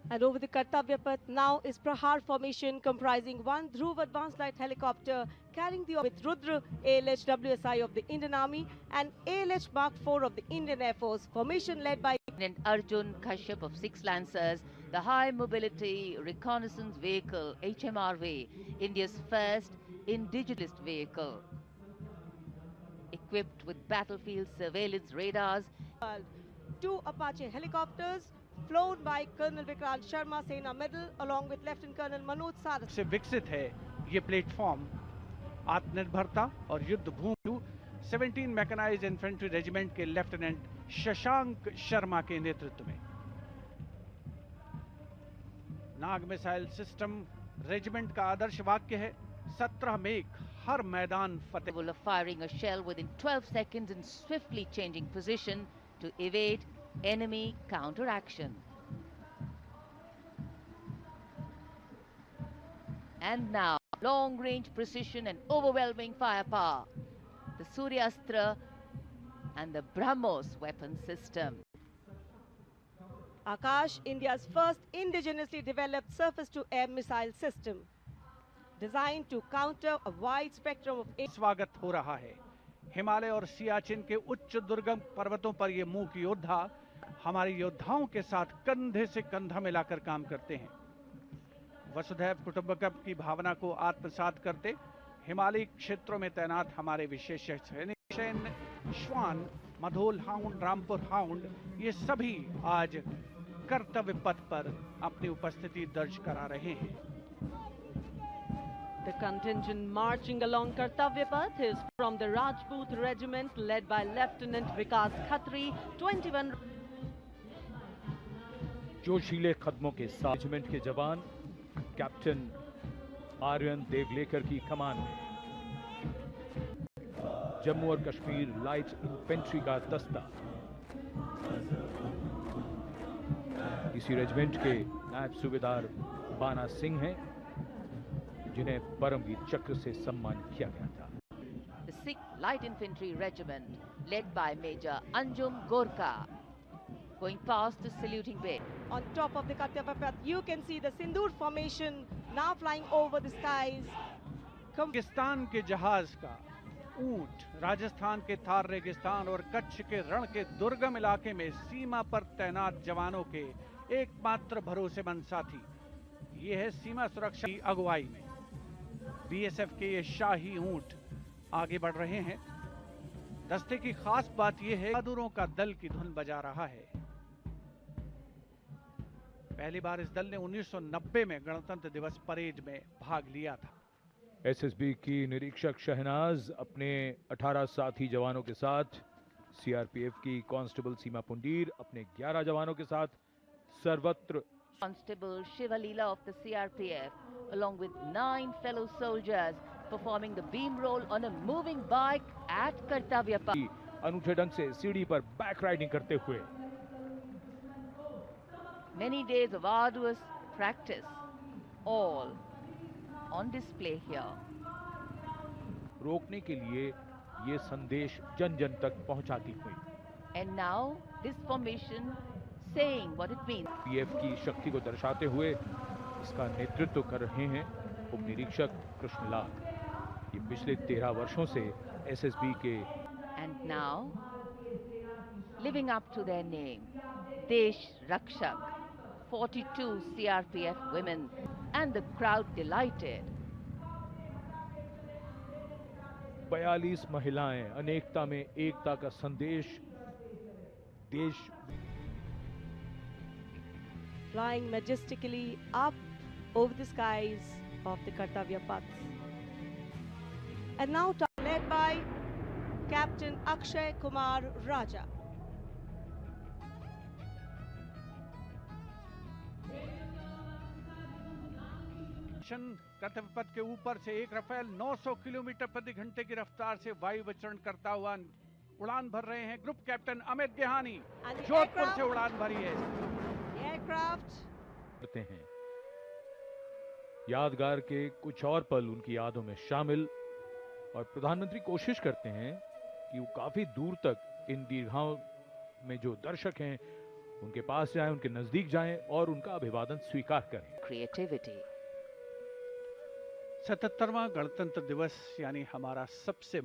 And over the Kartavya Path now is Prahar formation comprising one Dhruv advanced light helicopter carrying the with Rudra ALH WSI of the Indian Army and ALH Mark IV of the Indian Air Force. Formation led by And Arjun Kashyap of 6 Lancers, the High Mobility Reconnaissance Vehicle HMRV, India's first indigenous vehicle. Equipped with battlefield surveillance radars, two Apache helicopters flown by Colonel Vikrant Sharma Sena Medal along with Lieutenant Colonel Manoj Saraswat. से विकसित है ये platform आत्मनिर्भरता और युद्ध भूमि 17 mechanised infantry regiment के lieutenant Shashank Sharma के नेतृत्व में नाग मिसाइल सिस्टम रेजिमेंट का आदर्श वाक्य है 17 मेघ हर मैदान फतेह. capable of firing a shell within 12 seconds and swiftly changing position to evade enemy counteraction. And now, long-range precision and overwhelming firepower. The Suryastra and the BrahMos weapon system. Akash, India's first indigenously developed surface-to-air missile system, designed to counter a wide spectrum of. स्वागत हो रहा है. हिमालय और सियाचिन के उच्च दुर्गम पर्वतों पर ये मूक योद्धा हमारे योद्धाओं के साथ कंधे से कंधा मिलाकर काम करते हैं. वसुधैव कुटुंबकम की भावना को आत्मसात करते हिमालयी क्षेत्रों में तैनात हमारे विशेष सैनिक श्वान, मधोल हाउंड, रामपुर हाउंड, ये सभी आज कर्तव्य पथ पर अपनी उपस्थिति दर्ज करा रहे हैं. The contingent marching along Kartavya Path is from the Rajput regiment led by Lieutenant Vikas Khatri, 21. जोशीले कदमों के साथ रेजिमेंट के जवान कैप्टन आर्यन देवलेकर की कमान में जम्मू और कश्मीर लाइट इन्फेंट्री का दस्ता इसी रेजिमेंट के नायब सूबेदार बाना सिंह हैं जिन्हें परमवीर चक्र से सम्मानित किया गया था. The 6th Light Infantry Regiment, led by Major Anjum Gorka, going past the saluting bay. On top of the Kartavya Path, you can see the Sindoor formation now flying over the skies. Pakistan के जहाज का ऊंट राजस्थान के थार रेगिस्तान और कच्छ के रण के दुर्गम इलाके में सीमा पर तैनात जवानों के एकमात्र भरोसेमंद साथी. ये है सीमा सुरक्षा की अगुवाई में बीएसएफ के ये शाही ऊंट आगे बढ़ रहे हैं. दस्ते की खास बात यह है बहादुरों का दल की धुन बजा रहा है. पहली बार इस दल ने 1990 में गणतंत्र दिवस परेड में भाग लिया था. एसएसबी की निरीक्षक शहनाज अपने 18 साथी जवानों के साथ, सीआरपीएफ की कांस्टेबल सीमा पुंडीर अपने 11 जवानों के साथ सर्वत्र. Constable Shivalila of the CRPF, along with 9 fellow soldiers, performing the beam roll on a moving bike at Kartavya Path. अनूठे ढंग से सीढ़ी पर बैक राइडिंग करते हुए. Many days of arduous practice, all on display here. रोकने के लिए ये संदेश जन जन तक पहुंचाती हुई. And now this formation saying what it means. PF की शक्ति को दर्शाते हुए इसका नेतृत्व कर रहे हैं उप निरीक्षक कृष्णलाल. ये पिछले 13 वर्षों से एसएसबी के. And now, living up to their name, Desh Rakshak, 42 CRPF women, and the crowd delighted. 42 महिलाएं अनेकता में एकता का संदेश. देश Flying majestically up over the skies of the Kartavya Path. And now led by Captain Akshay Kumar Raja. कर्तव्य पथ के ऊपर से एक रफेल 900 किलोमीटर प्रति घंटे की रफ्तार से वायु विचरण करता हुआ उड़ान भर रहे हैं. ग्रुप कैप्टन अमित गेहानी जोधपुर से उड़ान भरी है. करते हैं. यादगार के कुछ और पल उनकी यादों में शामिल और प्रधानमंत्री कोशिश करते हैं कि वो काफी दूर तक इन दीर्घाओं में जो दर्शक हैं उनके पास जाएं, उनके नजदीक जाएं और उनका अभिवादन स्वीकार करें। Creativity. 77वां गणतंत्र दिवस यानी हमारा सबसे